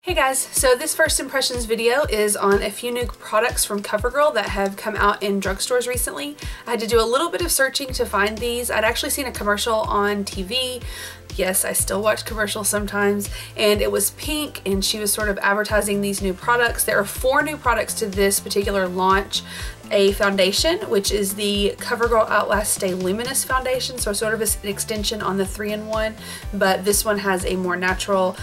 Hey guys, so this first impressions video is on a few new products from CoverGirl that have come out in drugstores recently. I had to do a little bit of searching to find these. I'd actually seen a commercial on TV. Yes, I still watch commercials sometimes, and it was pink and she was sort of advertising these new products. There are 4 new products to this particular launch. A foundation, which is the CoverGirl Outlast Stay Luminous foundation, so sort of an extension on the 3-in-1, but this one has a more natural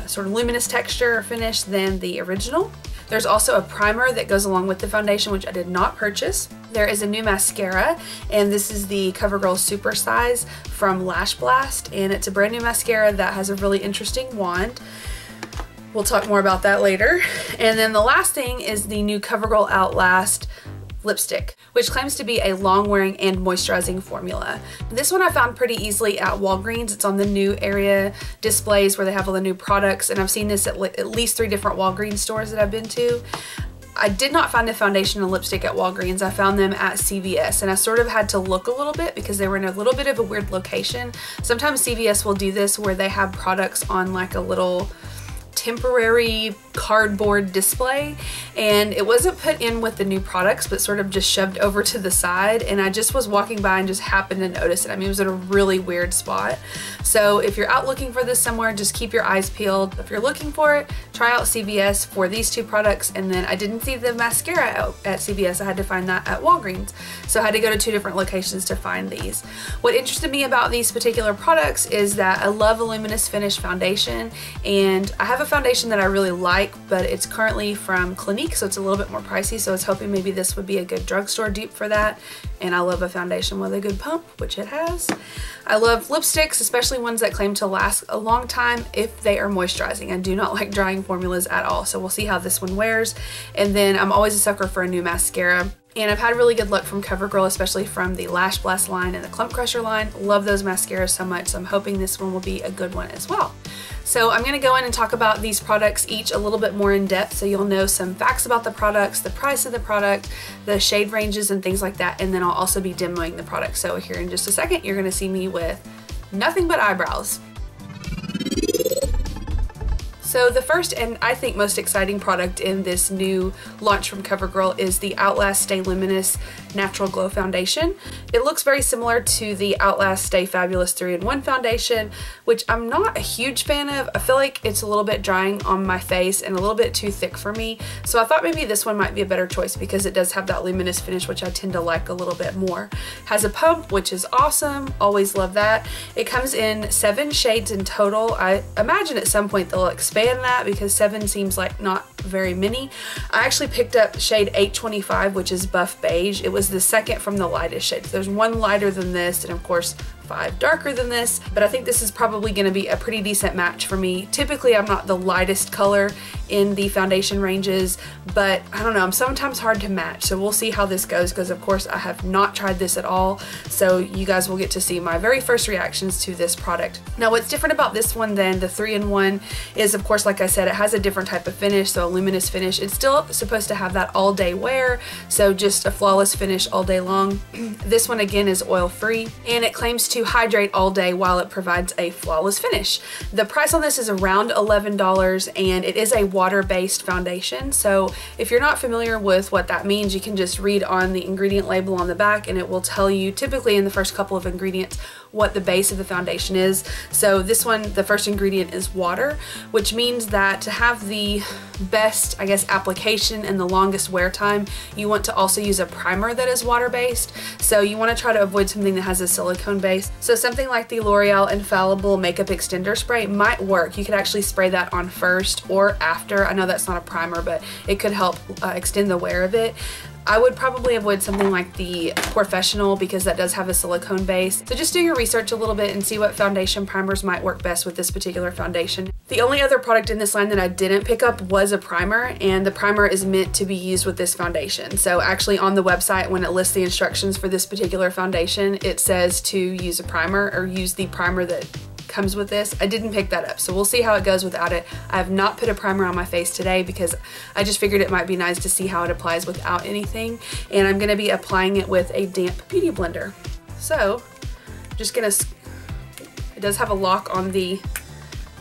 sort of luminous texture finish than the original. There's also a primer that goes along with the foundation, which I did not purchase. There is a new mascara, and this is the CoverGirl Super Size from Lash Blast, and it's a brand new mascara that has a really interesting wand. We'll talk more about that later. And then the last thing is the new CoverGirl Outlast Lipstick, which claims to be a long-wearing and moisturizing formula. This one I found pretty easily at Walgreens. It's on the new area displays where they have all the new products, and I've seen this at least 3 different Walgreens stores that I've been to. I did not find the foundation and lipstick at Walgreens. I found them at CVS, and I sort of had to look a little bit because they were in a little bit of a weird location. Sometimes CVS will do this where they have products on like a little temporary cardboard display, and it wasn't put in with the new products but sort of just shoved over to the side, and I just was walking by and just happened to notice it. I mean, it was in a really weird spot. So if you're out looking for this somewhere, just keep your eyes peeled. If you're looking for it, try out CVS for these 2 products. And then I didn't see the mascara out at CVS. I had to find that at Walgreens, so I had to go to 2 different locations to find these. What interested me about these particular products is that I love a luminous finish foundation, and I have a foundation that I really like, but it's currently from Clinique, so it's a little bit more pricey, so I was hoping maybe this would be a good drugstore dupe for that. And I love a foundation with a good pump, which it has. I love lipsticks, especially ones that claim to last a long time if they are moisturizing. I do not like drying formulas at all, so we'll see how this one wears. And then I'm always a sucker for a new mascara. And I've had really good luck from CoverGirl, especially from the Lash Blast line and the Clump Crusher line. Love those mascaras so much, so I'm hoping this one will be a good one as well. So I'm going to go in and talk about these products each a little bit more in depth, so you'll know some facts about the products, the price of the product, the shade ranges and things like that, and then I'll also be demoing the product. So here in just a second, you're going to see me with nothing but eyebrows. So the first and I think most exciting product in this new launch from CoverGirl is the Outlast Stay Luminous Natural Glow Foundation. It looks very similar to the Outlast Stay Fabulous 3-in-1 foundation, which I'm not a huge fan of. I feel like it's a little bit drying on my face and a little bit too thick for me. So I thought maybe this one might be a better choice because it does have that luminous finish, which I tend to like a little bit more. Has a pump, which is awesome. Always love that. It comes in 7 shades in total. I imagine at some point they'll expand that because 7 seems like not very many. I actually picked up shade 825, which is buff beige. It was the second from the lightest shade. There's 1 lighter than this, and of course 5 darker than this, but I think this is probably going to be a pretty decent match for me. Typically I'm not the lightest color in the foundation ranges, but I don't know, I'm sometimes hard to match, so we'll see how this goes because of course I have not tried this at all, so you guys will get to see my very first reactions to this product. Now what's different about this one than the 3-in-1 is, of course, like I said, it has a different type of finish, so a luminous finish. It's still supposed to have that all day wear, so just a flawless finish all day long. This one again is oil free, and it claims to hydrate all day while it provides a flawless finish. The price on this is around $11, and it is a water-based foundation, so if you're not familiar with what that means, you can just read on the ingredient label on the back and it will tell you typically in the first couple of ingredients what the base of the foundation is. So this one, the first ingredient is water, which means that to have the best, I guess, application and the longest wear time, you want to also use a primer that is water-based. So you want to try to avoid something that has a silicone base. So something like the L'Oreal Infallible Makeup Extender Spray might work. You could actually spray that on first or after. I know that's not a primer, but it could help extend the wear of it. I would probably avoid something like the Professional because that does have a silicone base. So just do your research a little bit and see what foundation primers might work best with this particular foundation. The only other product in this line that I didn't pick up was a primer, and the primer is meant to be used with this foundation. So actually on the website, when it lists the instructions for this particular foundation, it says to use a primer or use the primer that comes with this. I didn't pick that up, so we'll see how it goes without it. I have not put a primer on my face today because I just figured it might be nice to see how it applies without anything, and I'm going to be applying it with a damp beauty blender. So I'm just gonna, it does have a lock on the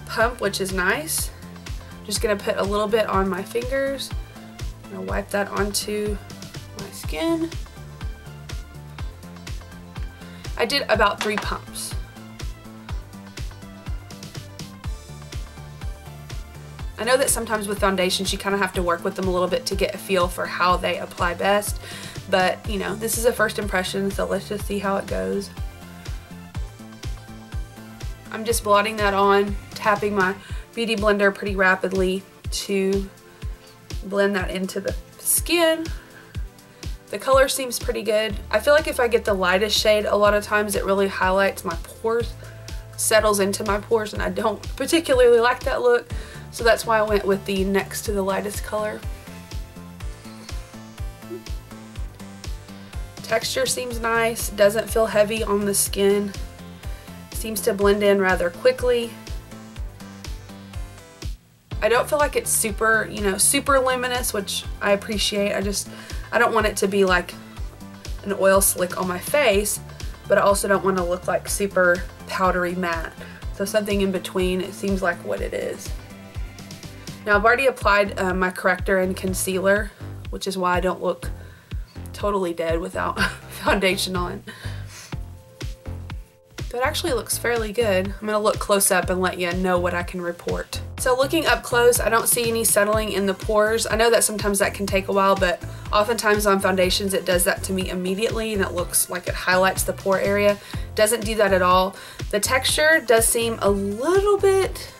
pump, which is nice. Just gonna put a little bit on my fingers. I'm gonna wipe that onto my skin. I did about 3 pumps. I know that sometimes with foundations you kind of have to work with them a little bit to get a feel for how they apply best, but you know, this is a first impression, so let's just see how it goes. I'm just blotting that on, tapping my beauty blender pretty rapidly to blend that into the skin. The color seems pretty good. I feel like if I get the lightest shade, a lot of times it really highlights my pores, settles into my pores, and I don't particularly like that look. So that's why I went with the next to the lightest color. Texture seems nice, doesn't feel heavy on the skin. Seems to blend in rather quickly. I don't feel like it's super, you know, super luminous, which I appreciate. I don't want it to be like an oil slick on my face, but I also don't want to look like super powdery matte. So something in between, it seems like what it is. Now I've already applied my corrector and concealer, which is why I don't look totally dead without foundation on. But it actually looks fairly good. I'm gonna look close up and let you know what I can report. So looking up close, I don't see any settling in the pores. I know that sometimes that can take a while, but oftentimes on foundations it does that to me immediately and it looks like it highlights the pore area. Doesn't do that at all. The texture does seem a little bit,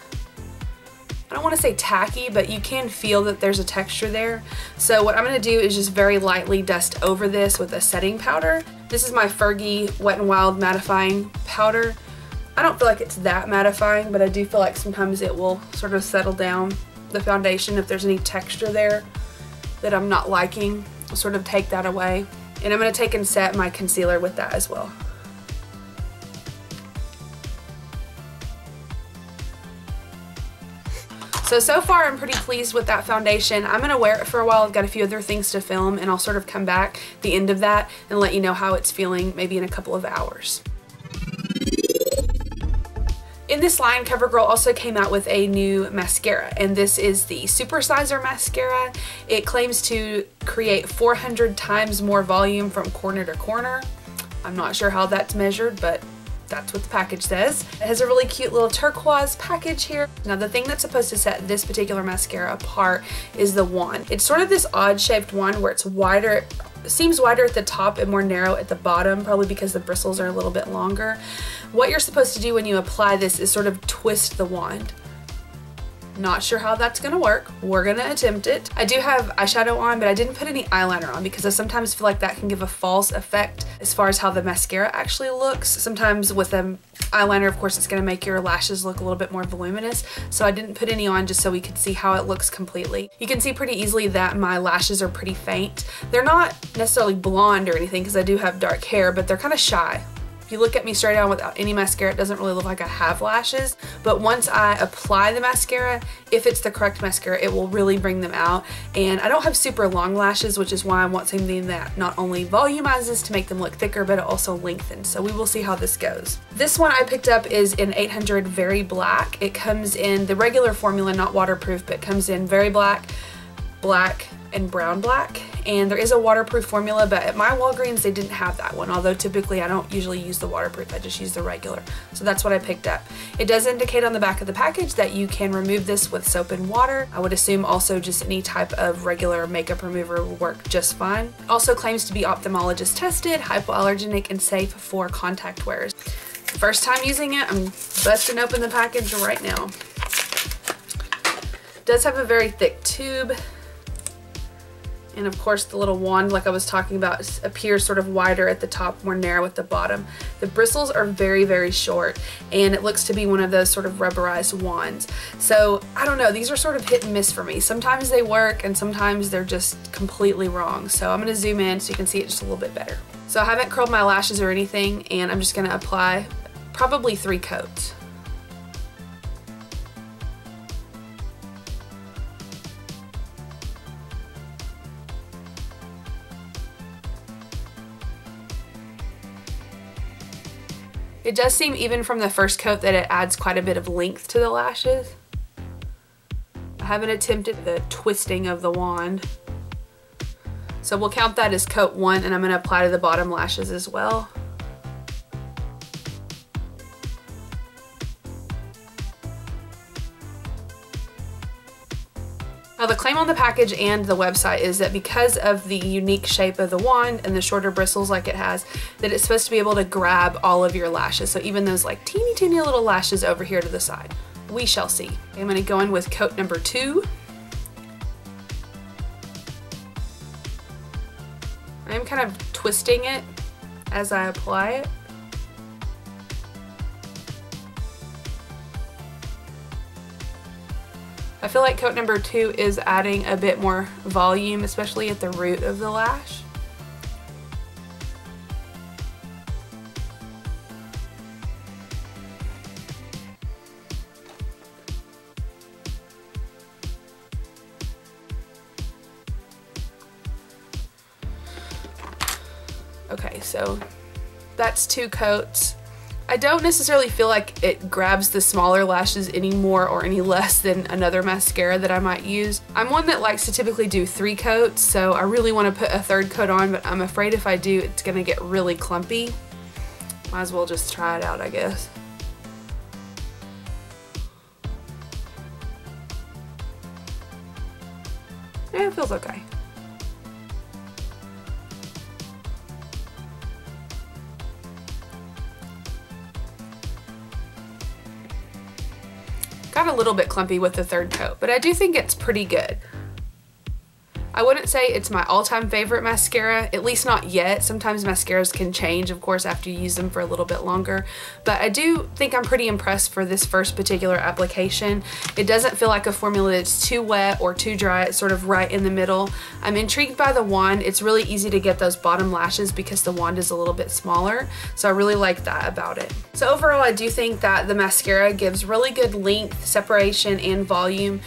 I don't want to say tacky, but you can feel that there's a texture there. So what I'm going to do is just very lightly dust over this with a setting powder. This is my Fergie Wet n Wild mattifying powder. I don't feel like it's that mattifying, but I do feel like sometimes it will sort of settle down the foundation if there's any texture there that I'm not liking. I'll sort of take that away. And I'm going to take and set my concealer with that as well. So far I'm pretty pleased with that foundation. I'm gonna wear it for a while. I've got a few other things to film and I'll sort of come back at the end of that and let you know how it's feeling maybe in a couple of hours. In this line, CoverGirl also came out with a new mascara, and this is the Supersizer Mascara. It claims to create 400 times more volume from corner to corner. I'm not sure how that's measured, but that's what the package says. It has a really cute little turquoise package here. Now the thing that's supposed to set this particular mascara apart is the wand. It's sort of this odd shaped wand where it's wider, seems wider at the top and more narrow at the bottom, probably because the bristles are a little bit longer. What you're supposed to do when you apply this is sort of twist the wand. Not sure how that's gonna work. We're gonna attempt it. I do have eyeshadow on, but I didn't put any eyeliner on because I sometimes feel like that can give a false effect as far as how the mascara actually looks. Sometimes with an eyeliner, of course, it's gonna make your lashes look a little bit more voluminous. So I didn't put any on just so we could see how it looks completely. You can see pretty easily that my lashes are pretty faint. They're not necessarily blonde or anything because I do have dark hair, but they're kind of shy. If you look at me straight on without any mascara, it doesn't really look like I have lashes, but once I apply the mascara, if it's the correct mascara, it will really bring them out. And I don't have super long lashes, which is why I want something that not only volumizes to make them look thicker, but it also lengthens. So we will see how this goes. This one I picked up is in 800 Very Black. It comes in the regular formula, not waterproof, but comes in Very Black, Black, and Brown Black. And there is a waterproof formula, but at my Walgreens they didn't have that one, although typically I don't usually use the waterproof, I just use the regular. So that's what I picked up. It does indicate on the back of the package that you can remove this with soap and water. I would assume also just any type of regular makeup remover will work just fine. Also claims to be ophthalmologist tested, hypoallergenic, and safe for contact wearers. First time using it, I'm busting open the package right now. It does have a very thick tube. And of course the little wand, like I was talking about, appears sort of wider at the top, more narrow at the bottom. The bristles are very, very short, and it looks to be one of those sort of rubberized wands. So I don't know, these are sort of hit and miss for me. Sometimes they work and sometimes they're just completely wrong. So I'm gonna zoom in so you can see it just a little bit better. So I haven't curled my lashes or anything, and I'm just gonna apply probably 3 coats. It does seem, even from the first coat, that it adds quite a bit of length to the lashes. I haven't attempted the twisting of the wand. So we'll count that as coat 1, and I'm going to apply to the bottom lashes as well. Now the claim on the package and the website is that because of the unique shape of the wand and the shorter bristles like it has, that it's supposed to be able to grab all of your lashes. So even those like teeny little lashes over here to the side. We shall see. I'm going to go in with coat number 2. I'm kind of twisting it as I apply it. I feel like coat number 2 is adding a bit more volume, especially at the root of the lash. Okay, so that's 2 coats. I don't necessarily feel like it grabs the smaller lashes any more or any less than another mascara that I might use. I'm one that likes to typically do 3 coats, so I really want to put a 3rd coat on, but I'm afraid if I do, it's going to get really clumpy. Might as well just try it out, I guess. Yeah, it feels okay. Got a little bit clumpy with the 3rd coat, but I do think it's pretty good. I wouldn't say it's my all-time favorite mascara, at least not yet. Sometimes mascaras can change, of course, after you use them for a little bit longer, but I do think I'm pretty impressed for this first particular application. It doesn't feel like a formula that's too wet or too dry. It's sort of right in the middle. I'm intrigued by the wand. It's really easy to get those bottom lashes because the wand is a little bit smaller, so I really like that about it. So overall, I do think that the mascara gives really good length, separation, and volume.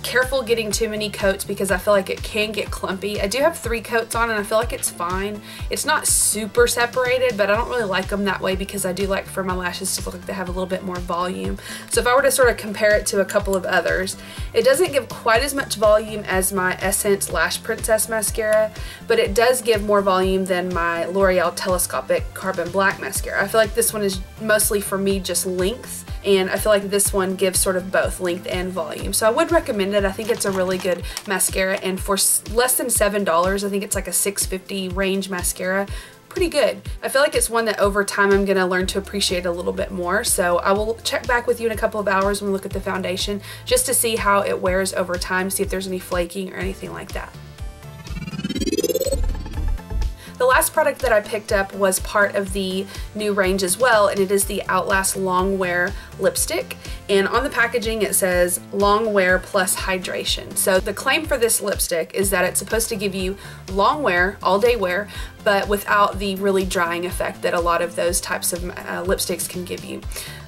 Careful getting too many coats because I feel like it can get clumpy. I do have 3 coats on and I feel like it's fine. It's not super separated, but I don't really like them that way because I do like for my lashes to look like they have a little bit more volume. So if I were to sort of compare it to a couple of others, it doesn't give quite as much volume as my Essence Lash Princess mascara, but it does give more volume than my L'Oreal Telescopic Carbon Black mascara. I feel like this one is mostly for me just length, and I feel like this one gives sort of both length and volume. So I would recommend it. I think it's a really good mascara, and for less than $7, I think it's like a $6.50 range mascara. Pretty good. I feel like it's one that over time I'm gonna learn to appreciate a little bit more. So I will check back with you in a couple of hours when we look at the foundation just to see how it wears over time, see if there's any flaking or anything like that. The last product that I picked up was part of the new range as well, and it is the Outlast Long Wear Lipstick. And on the packaging it says long wear plus hydration. So the claim for this lipstick is that it's supposed to give you long wear, all day wear, but without the really drying effect that a lot of those types of lipsticks can give you.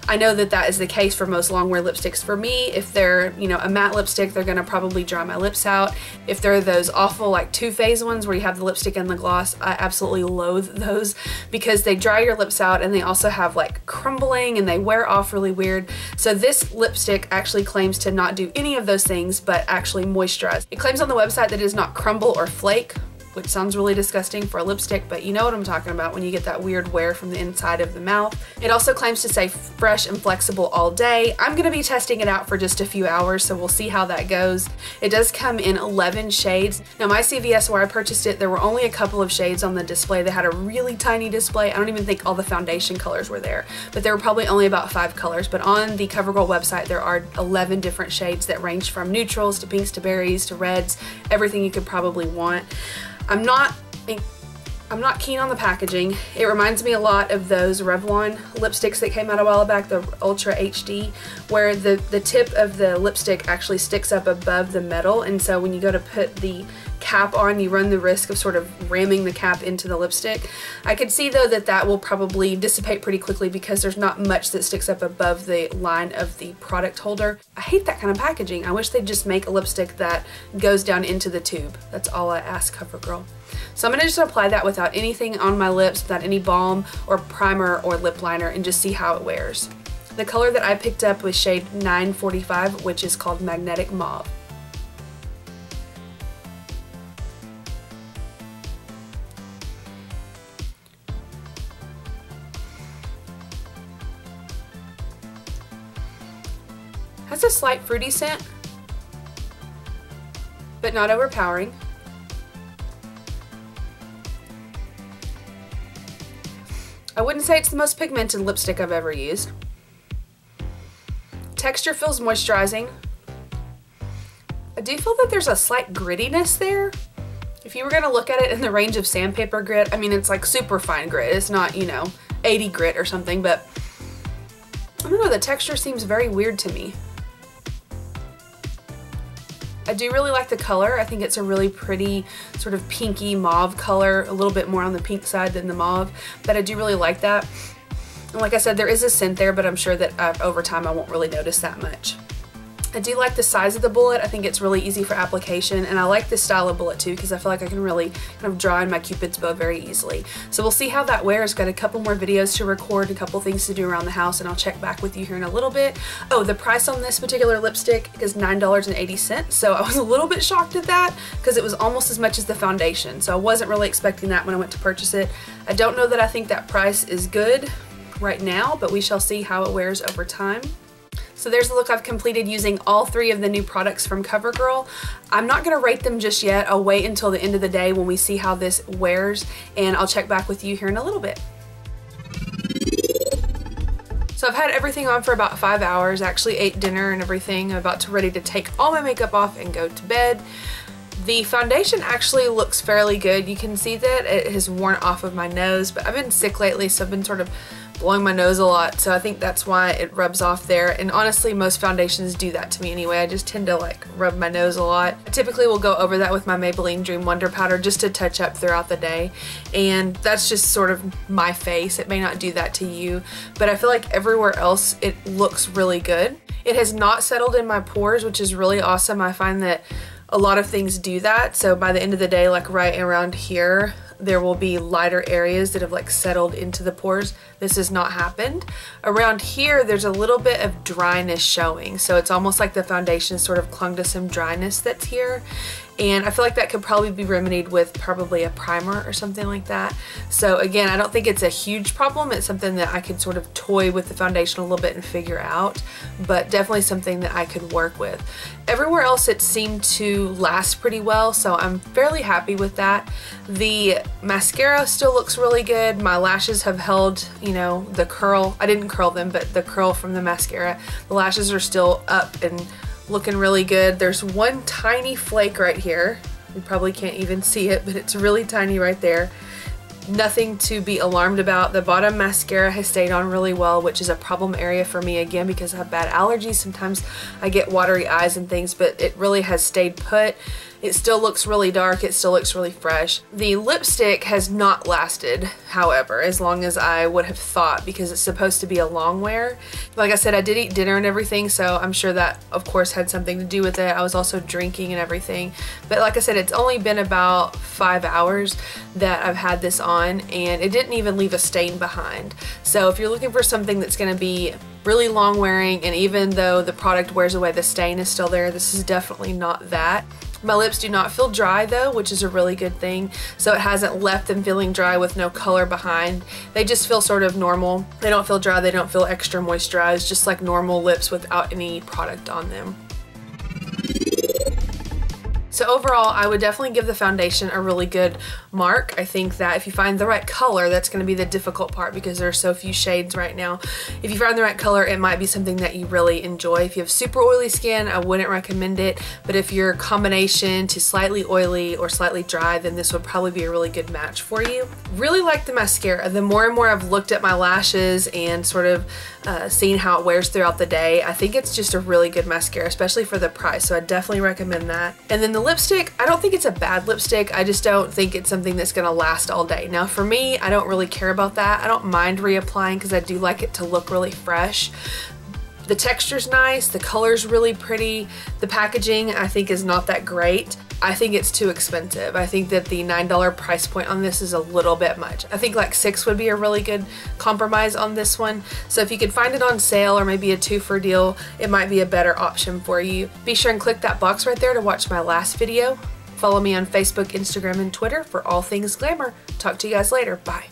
I know that that is the case for most long wear lipsticks. For me, if they're, you know, a matte lipstick, they're gonna probably dry my lips out. If they're those awful like two-phase ones where you have the lipstick and the gloss, I absolutely loathe those because they dry your lips out and they also have like crumbling and they wear off really weird. So this lipstick actually claims to not do any of those things but actually moisturize. It claims on the website that it does not crumble or flake, which sounds really disgusting for a lipstick, but you know what I'm talking about when you get that weird wear from the inside of the mouth. It also claims to say fresh and flexible all day. I'm gonna be testing it out for just a few hours, so we'll see how that goes. It does come in 11 shades. Now my CVS where I purchased it, there were only a couple of shades on the display. They had a really tiny display. I don't even think all the foundation colors were there, but there were probably only about 5 colors. But on the CoverGirl website, there are 11 different shades that range from neutrals to pinks to berries to reds, everything you could probably want. I'm not keen on the packaging. It reminds me a lot of those Revlon lipsticks that came out a while back, the Ultra HD, where the tip of the lipstick actually sticks up above the metal, and so when you go to put the cap on, you run the risk of sort of ramming the cap into the lipstick. I could see though that that will probably dissipate pretty quickly because there's not much that sticks up above the line of the product holder. I hate that kind of packaging. I wish they'd just make a lipstick that goes down into the tube. That's all I ask CoverGirl. So I'm gonna just apply that without anything on my lips, without any balm or primer or lip liner, and just see how it wears. The color that I picked up was shade 945, which is called Magnetic Mauve. Has a slight fruity scent, but not overpowering. I wouldn't say it's the most pigmented lipstick I've ever used. Texture feels moisturizing. I do feel that there's a slight grittiness there. If you were gonna look at it in the range of sandpaper grit, I mean, it's like super fine grit. It's not, you know, 80 grit or something, but I don't know, the texture seems very weird to me. I do really like the color. I think it's a really pretty sort of pinky mauve color, a little bit more on the pink side than the mauve, but I do really like that. And like I said, there is a scent there, but I'm sure that over time I won't really notice that much. I do like the size of the bullet. I think it's really easy for application, and I like this style of bullet too because I feel like I can really kind of draw in my Cupid's bow very easily. So we'll see how that wears. Got a couple more videos to record, a couple things to do around the house, and I'll check back with you here in a little bit. Oh, the price on this particular lipstick is $9.80, so I was a little bit shocked at that because it was almost as much as the foundation, so I wasn't really expecting that when I went to purchase it. I don't know that I think that price is good right now, but we shall see how it wears over time. So there's the look I've completed using all 3 of the new products from CoverGirl. I'm not going to rate them just yet. I'll wait until the end of the day when we see how this wears, and I'll check back with you here in a little bit. So I've had everything on for about 5 hours, actually ate dinner and everything. I'm about to ready to take all my makeup off and go to bed. The foundation actually looks fairly good. You can see that it has worn off of my nose, but I've been sick lately, so I've been sort of blowing my nose a lot, so I think that's why it rubs off there. And honestly, most foundations do that to me anyway. I just tend to like rub my nose a lot. I typically will go over that with my Maybelline Dream Wonder powder just to touch up throughout the day, and that's just sort of my face. It may not do that to you, but I feel like everywhere else it looks really good. It has not settled in my pores, which is really awesome. I find that a lot of things do that, so by the end of the day, like right around here, there will be lighter areas that have like settled into the pores. This has not happened. Around here, there's a little bit of dryness showing, so it's almost like the foundation sort of clung to some dryness that's here. And I feel like that could probably be remedied with probably a primer or something like that. So again, I don't think it's a huge problem. It's something that I could sort of toy with the foundation a little bit and figure out, but definitely something that I could work with. Everywhere else it seemed to last pretty well, so I'm fairly happy with that. The mascara still looks really good. My lashes have held, you know, the curl. I didn't curl them, but the curl from the mascara. The lashes are still up and looking really good. There's one tiny flake right here. You probably can't even see it, but it's really tiny right there. Nothing to be alarmed about. The bottom mascara has stayed on really well, which is a problem area for me again because I have bad allergies. Sometimes I get watery eyes and things, but it really has stayed put. It still looks really dark. It still looks really fresh. The lipstick has not lasted, however, as long as I would have thought because it's supposed to be a long wear. Like I said, I did eat dinner and everything, so I'm sure that, of course, had something to do with it. I was also drinking and everything. But like I said, it's only been about 5 hours that I've had this on, and it didn't even leave a stain behind. So if you're looking for something that's going to be really long wearing, and even though the product wears away, the stain is still there, this is definitely not that. My lips do not feel dry though, which is a really good thing. So it hasn't left them feeling dry with no color behind. They just feel sort of normal. They don't feel dry, they don't feel extra moisturized, just like normal lips without any product on them. So overall, I would definitely give the foundation a really good mark. I think that if you find the right color, that's going to be the difficult part because there are so few shades right now. If you find the right color, it might be something that you really enjoy. If you have super oily skin, I wouldn't recommend it, but if you're combination to slightly oily or slightly dry, then this would probably be a really good match for you. Really like the mascara. The more and more I've looked at my lashes and sort of seen how it wears throughout the day, I think it's just a really good mascara, especially for the price, so I definitely recommend that. And then the lipstick, I don't think it's a bad lipstick, I just don't think it's something that's gonna last all day. Now for me, I don't really care about that. I don't mind reapplying because I do like it to look really fresh. The texture's nice, the color's really pretty, the packaging I think is not that great. I think it's too expensive. I think that the $9 price point on this is a little bit much. I think like $6 would be a really good compromise on this one. So if you could find it on sale or maybe a 2-for deal, it might be a better option for you. Be sure and click that box right there to watch my last video. Follow me on Facebook, Instagram, and Twitter for all things glamour. Talk to you guys later. Bye.